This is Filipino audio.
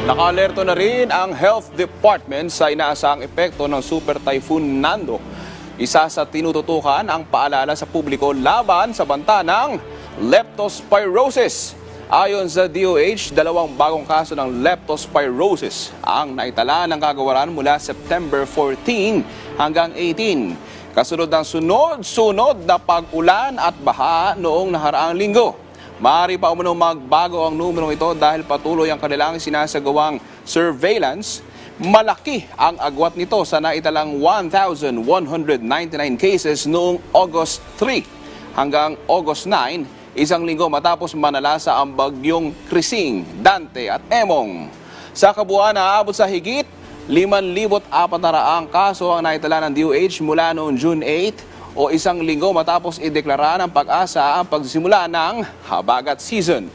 Naka-alerto na rin ang Health Department sa inaasahang epekto ng Super Typhoon Nando. Isa sa tinututukan ang paalala sa publiko laban sa banta ng leptospirosis. Ayon sa DOH, 2 bagong kaso ng leptospirosis ang naitala ng kagawaran mula September 14 hanggang 18. Kasunod ng sunod-sunod na pag-ulan at baha noong nakaraang linggo. Maaari pa umano magbago ang numerong ito dahil patuloy ang kanilang sinasagawang surveillance. Malaki ang agwat nito sa naitalang 1,199 cases noong August 3 hanggang August 9, isang linggo matapos manalasa ang bagyong Krising, Dante at Emong. Sa kabuuan, naabot sa higit 5,400 kaso ang naitala ng DOH mula noong June 8 o isang linggo matapos ideklara ng Pag-asa ang pagsisimula ng habagat season.